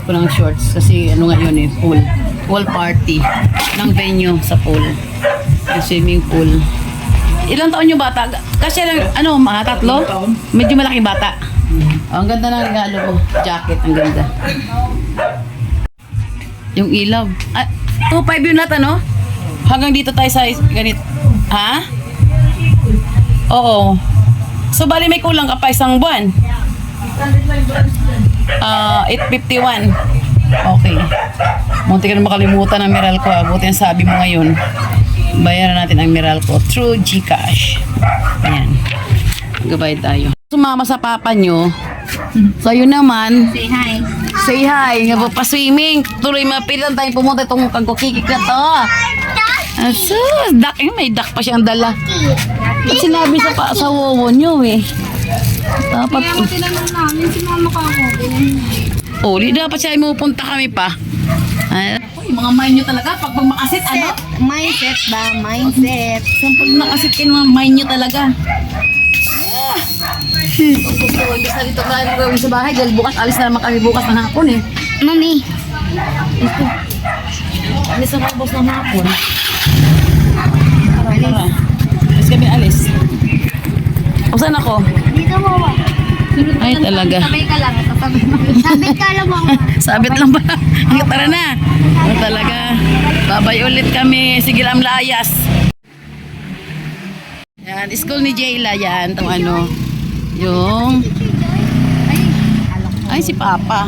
ko ng shorts kasi ano nga yun eh, pool party ng venue sa pool, yung swimming pool. Ilang taon yung bata? Kasi lang, ano, mga tatlo? Medyo malaking bata. Ang ganda ng regalo ko. Jacket, ang ganda. Yung ilaw. 2.5 yun lahat, ano? Hanggang dito tayo sa ganito. Ha? Oo. So, bali may kulang ka pa isang buwan. 851. Okay. Munti ka na makalimutan ng Meralco. Buti ang sabi mo ngayon. Bayaran natin ang Meralco through GCash. Ayan. Gabay tayo. Sumama sa papa nyo. So, yun naman. Say hi. Say hi. Nga po pa-swimming. Tuloy mapilan tayong pumunta itong kagkukikik na to. So, duck. May duck pa siyang dala. At sinabi sa wowo nyo eh. Dapat. Kaya mo tinanong namin, sinama ka ako. Di dapat siya imupunta kami pa. Yung mga mind nyo talaga. Pag makasit, ano? Mindset ba? Mindset. So, pag nakasit kayo, mga mind nyo talaga. Gusto ko, imbis na dito ka gawin sa bahay. Dahil bukas, alis na naman kami bukas ng hapon eh. Mami. Ito. Alis na kami bukas ng hapon. Tara. Alis kami, alis. O saan ako? Dito mo. Ay, talaga. Sabay ka lang. Sabay ka lang mo. Sabit lang ba? Tara na. O talaga. Babay ulit kami. Sige lang, layas. Yan, school ni Jayla yan. Itong ano, yung... Ay, si Papa.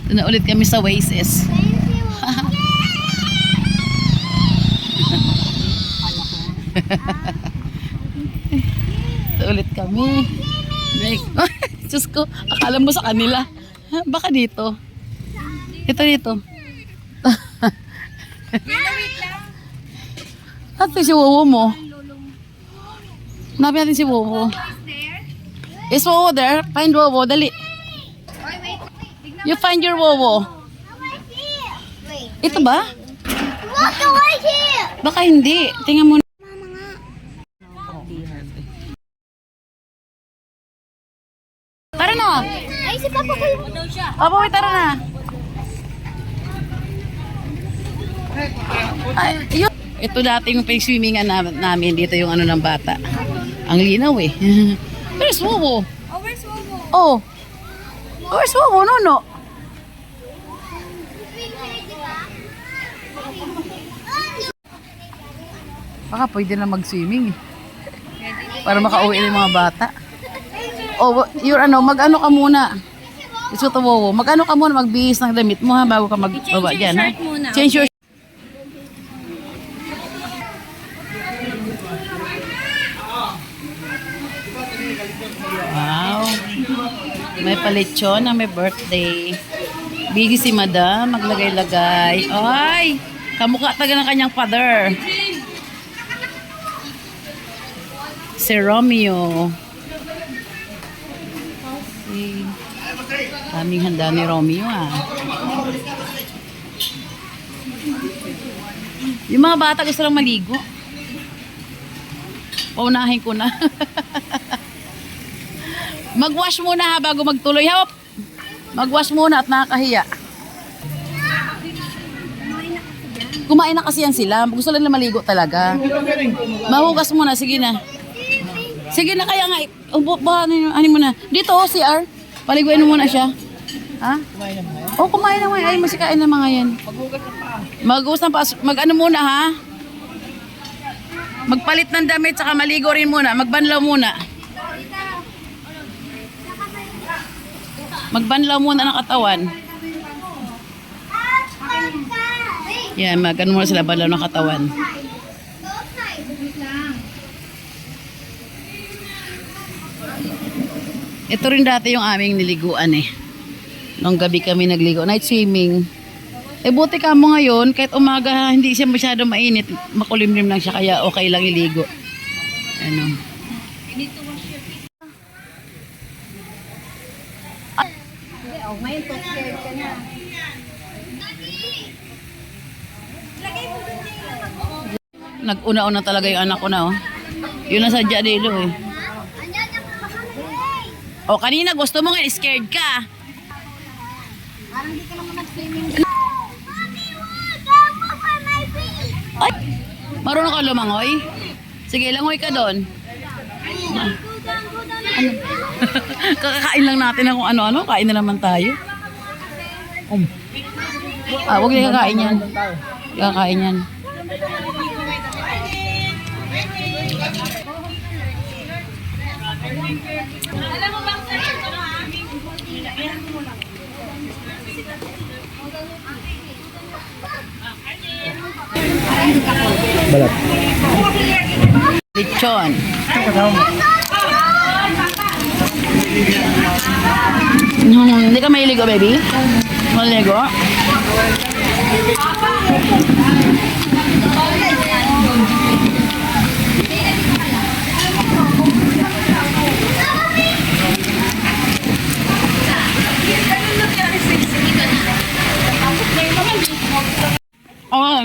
Ito na ulit kami sa Oasis. Ito ulit kami. Diyos ko, akala mo sa kanila. Baka dito. Ito dito. Ate, si Wowo mo. Hanapin natin si Wowo. Is Wowo there? Find Wowo, dali. You find your Wowo. Ito ba? Walk away here. Baka hindi. Tingnan mo. Tara na. Ay, si Papa ko yung siya. Papa, tara na. Ay, yun. Ito dati yung pag-swimmingan namin. Dito yung ano ng bata. Ang linaw eh. Where's Wowo? Oh, where's Wowo? Oh. Where's Wowo? No. Baka pwede na mag-swimming eh. Para makauwi ng mga bata. Oh, mag-ano ka muna. Ito to, Wowo. Mag-ano ka muna, magbihis ng damit mo ha, bago ka mag-baba dyan ha. Change your Wow. May palitsyon na may birthday. Busy si Madam, maglagay-lagay. Ay! Kamukha taga ng kanyang father. Si Romeo. Daming handa ni Romeo ah. Yung mga bata gusto lang maligo. Paunahin ko na. Mag-wash muna ha bago magtuloy. Hop! Mag-wash muna at nakakahiya. Kumain na kasi yan sila. Gusto lang na maligo talaga. Mahugas muna. Sige na. Sige na kaya nga. Ano mo na. Dito CR. Paliguin mo muna siya. Ha? Kumain na mga. Ay, masikain na mga yan. Mag-hugas ng pa. Mag-ano muna ha? Magpalit ng damit saka maligo rin muna. Magbanlaw muna. Magbanlaw muna ng katawan. Yan, magano muna sila banlaw ng katawan. Ito rin dati yung aming niliguan eh. Nung gabi kami nagligo. Night swimming. Buti ka mo ngayon, kahit umaga hindi siya masyado mainit, makulimlim lang siya, kaya okay lang iligo. Ano. Ngayon, top-scared ka na. Nag-una-una talaga yung anak ko na, oh. Yun na sadya dilo, eh. Kanina gusto mo nga, scared ka. Parang di ka naman nag-swimming. Ay! Marunong ka lumangoy? Sige, langoy ka doon. Ano? Kakakain lang natin ng kung ano-ano. Kain na naman tayo. Huwag na kakain yan. Kakain yan. Balat. Lechon. Hindi ka mailigo, baby? Maligo? Oh,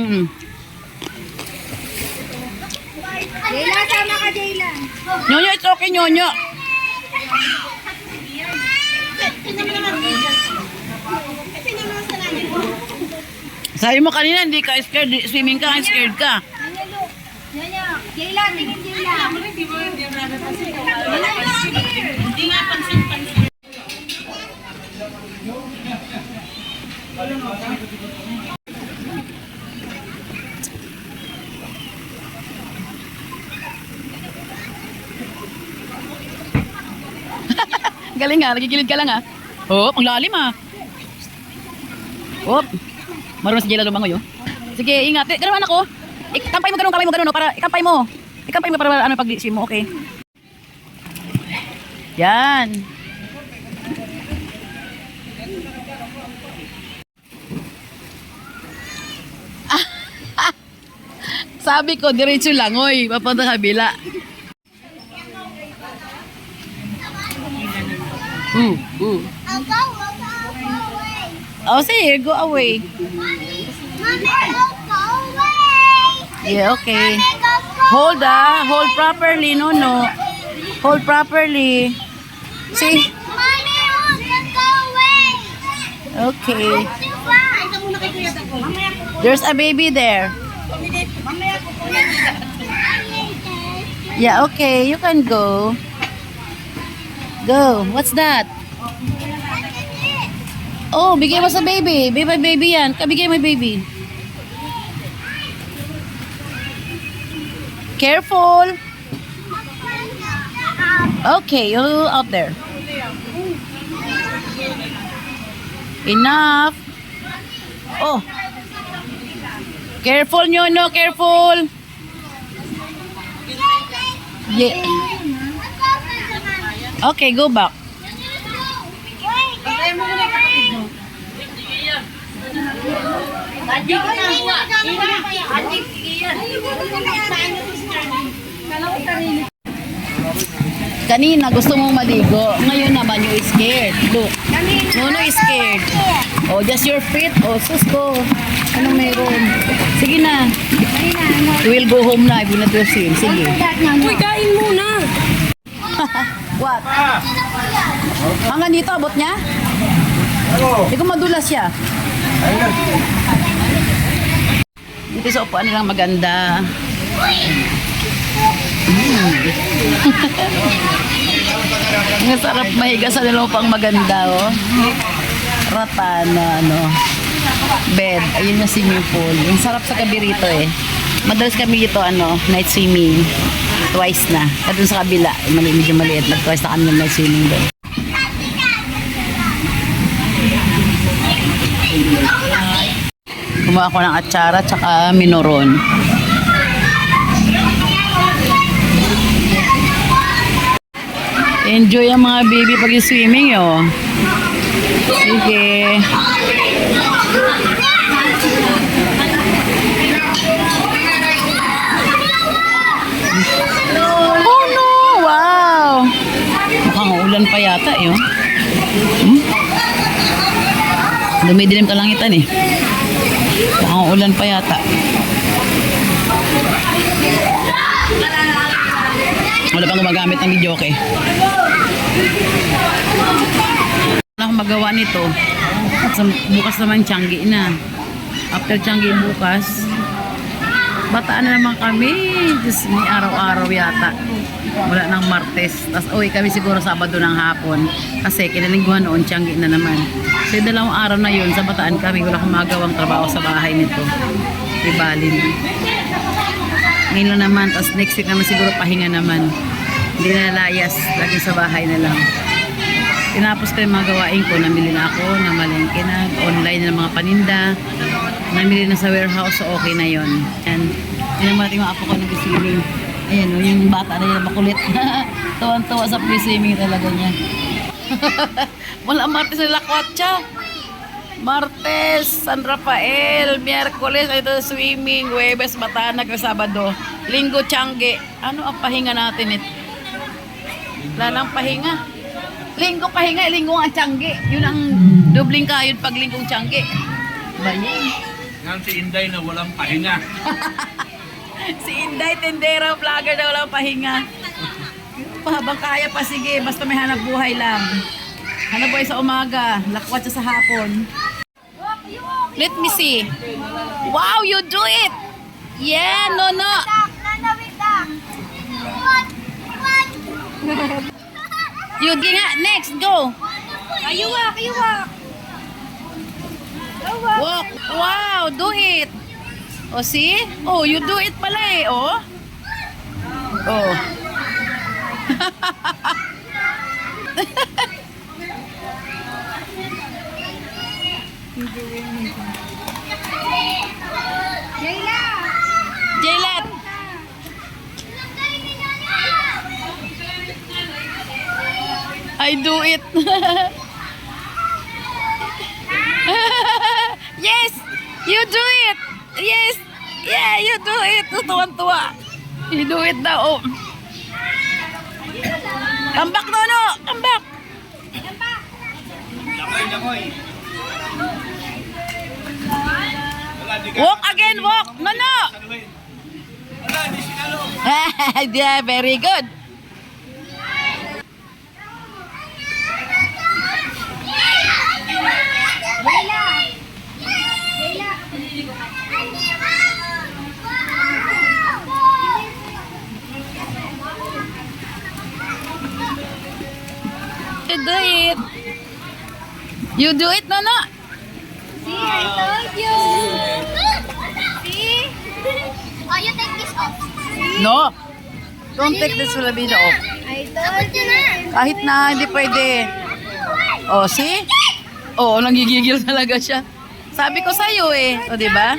Jayla, sama ka, Jayla. Nyonyo, it's okay, Nyonyo. Sabi mo kanina, hindi ka scared. Swimming ka, scared ka. Jayla, tingin Jayla. Hindi nga pansin-pansin. Galing nga, nagigilid ka lang ah. Oh, ang lalim ah. Oh, marunong si Jayla lumangoy oh. Sige, ingat. Gano'n ako. Ikampay mo ganun, kamay mo ganun oh, para ikampay mo. Ikampay mo para ano pag-swim mo, okay. Yan. Sabi ko, diretso langoy, papunta kabila. I'll go away. Oh, sige, go away. Mommy, go away. Yeah, okay. Mommy, go Hold hold properly, no. Hold properly. See? Mommy, go away. Okay. Too far. There's a baby there. Yeah, okay, you can go. Go. What's that? Oh, bigay mo sa baby. Baby yan. Kabigay mo baby. Careful. Okay, you out there. Enough. Oh. Careful, Nyono. Careful. Yeah. Okay, go back. Kanina gusto mong maligo. Ngayon naman you're scared. Look. Nono is scared. Oh, just your feet. Oh, sus ko. Anong meron? Sige na. We will go home na. We will not do swim. Sige. Uy, kain muna. What? Hanggang dito, abot niya? Hindi ko madulas siya. Dito sa upuan nilang maganda. Ang sarap mahiga sa pang maganda, oh. Ratana, ano. Bed. Ayun yung swimming pool. Ang sarap sa gabi rito, eh. Madalas kami dito, ano, night swimming. Twice na. At dun sa kabila, medyo maliit. Nag-twice na kami ng night swimming doon. Kumuha ako ng atsara tsaka minoron. Enjoy ang mga baby pag swimming, oh. Sige. Oh no! Wow! Mukhang ulan pa yata, eh, oh. Dumidilim ka lang itan, eh. Mukhang ulan pa yata. Wala pang gumagamit ng videoke. akong magawa nito. Bukas naman Tiangge na. After Tiangge bukas, bataan na naman kami. Diyos, may araw-araw yata. Wala nang Martes. Tapos uwi kami siguro Sabado ng hapon. Kasi kinalingguhan noon, Tiangge na naman. So yung 2 araw na yun, sa bataan kami. Wala akong magawang trabaho sa bahay nito. Ibalin. Ngayon lang naman. Tapos next week naman siguro pahinga naman. Hindi na layas. Lagi sa bahay na lang. Tinapos ko yung mga gawain ko. Namili na ako, namalengke na. Online na mga paninda. Namili na sa warehouse. So okay na yun. And yun naman ating mga apo ko nag-swimming. Ayan o, yung bata na yun makulit. Tuwan-tuwa sa pre-swimming talaga niya. Wala Martes na lakwatsa. Martes, San Rafael, Miyerkules, ito swimming, Huwebes, Batanag, Sabado, Linggo, Tiangge. Ano ang pahinga natin ito? Wala nang pahinga. Linggo pahinga, Linggo ang Tiangge. Yun ang dobling kayod pag Linggong Tiangge. Ba yun? Ngayon si Inday na walang pahinga. Si Inday, tendera, vlogger na walang pahinga. Habang kaya pa, sige. Basta may hanap buhay lang. Hanap buhay sa umaga. Lakwat siya sa hapon. Let me see. Wow, you do it! Yeah, no. You di nga. Next, go. Ayuwak. Walk. Wow, do it. Oh, see? Oh, you do it pala eh. Oh. Oh. Jaylat. I do it. Yes, you do it. Yes. Yeah, you do it. Tuwan-tuwa. You do it daw. Oh. Come back, Nono. Come back. Walk again, walk. Nono. Yeah, very good. You do it. You do it, Nono. See, I told you. See? Oh, you take this off. No. Don't take this Filipino off. I told you na. Kahit na, hindi pwede. Oh, see? Oh, nanggigigil talaga siya. Sabi ko sa'yo eh. O, diba?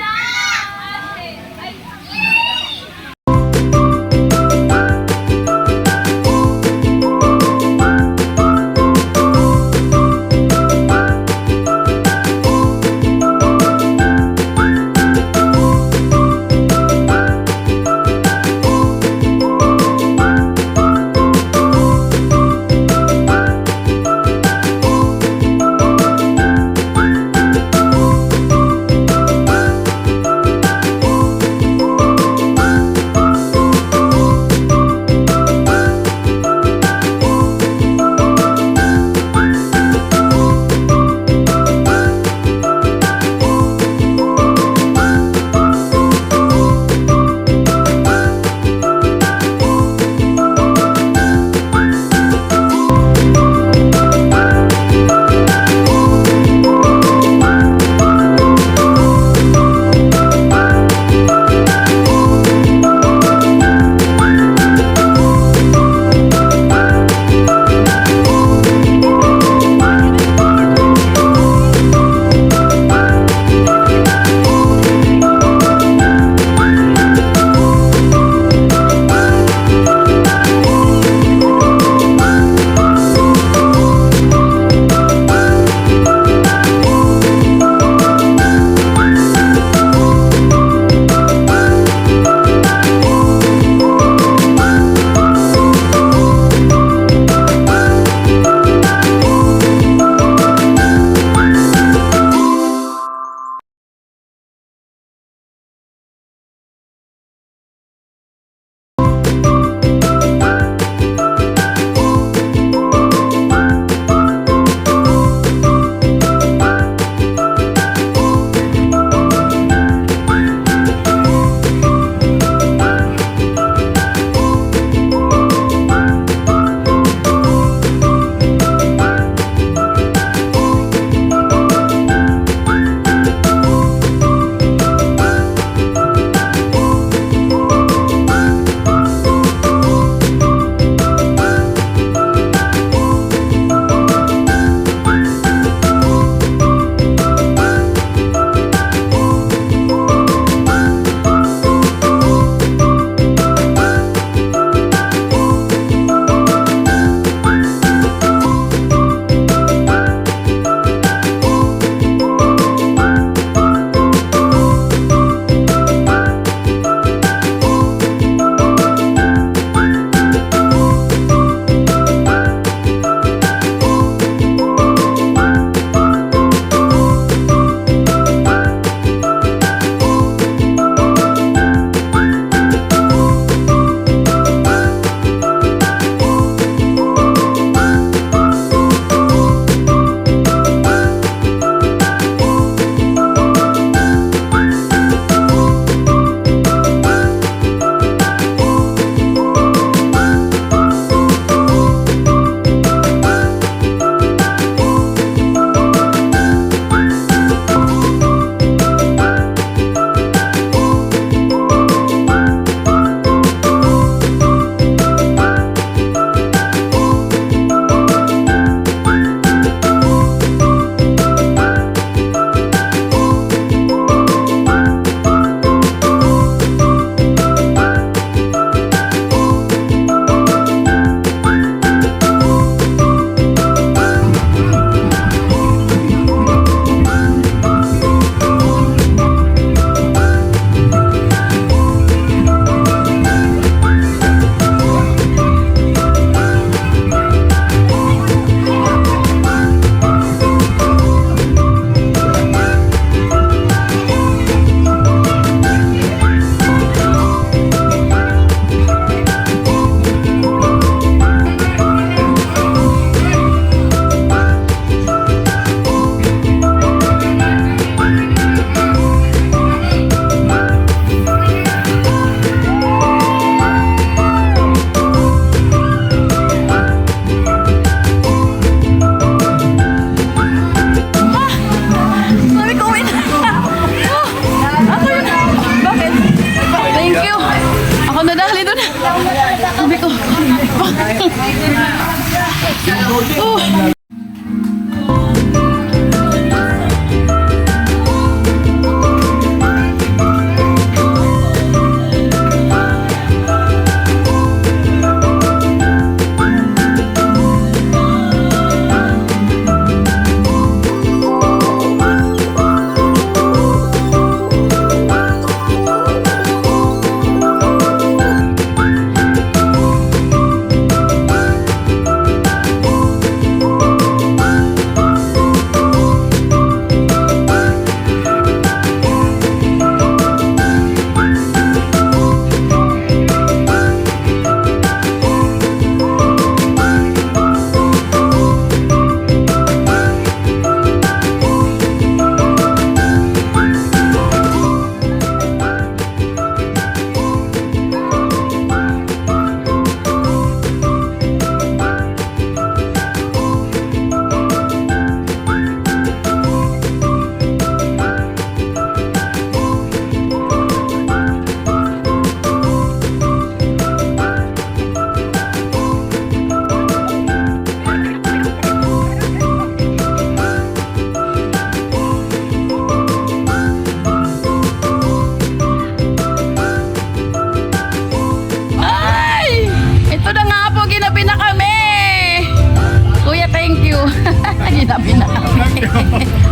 Sinabi na.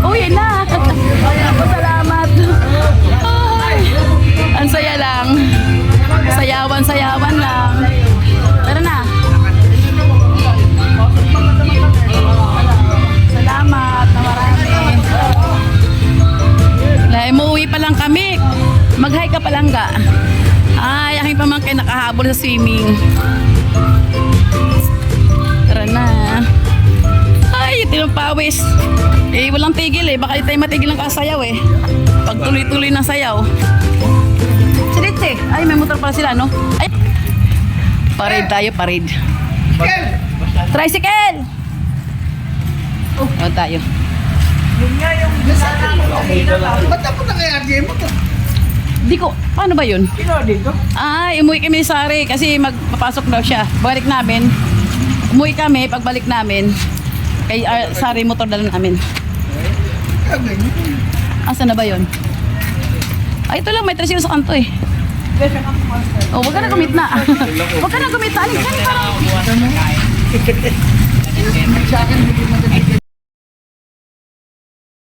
Uwi na. Salamat. Ay, ang saya lang. Sayawan lang. Tara na. Salamat na marami. Umuwi pa lang kami. Mag-hi ka pa lang ga. Ay, aking pamangkin nakahabol sa swimming. Tara na. Ay, tinumpawis. Eh, walang tigil eh. Baka di tayo matigil ng kasayaw eh. Pag tuloy-tuloy ng sayaw. Silitsi. Ay, may motor pala sila, no? Ay. Parade tayo, parade. Tricycle! Oh, tayo. Yun nga yung sana ako kanina pa. Ba't ako na kaya mo to? Di ko, paano ba yun? Sino dito? Ay, umuwi kami ni Sari kasi magpapasok daw siya. Balik namin. Umuwi kami, pagbalik namin. Kay Sari motor dala namin. Kaya ganyan. Asa na ba yun? Ay, ito lang, may tricycle sa kanto eh. Oh, wag ka na gumit na. Wag ka na gumit na. Alin, parang... Sa akin, hindi maganda.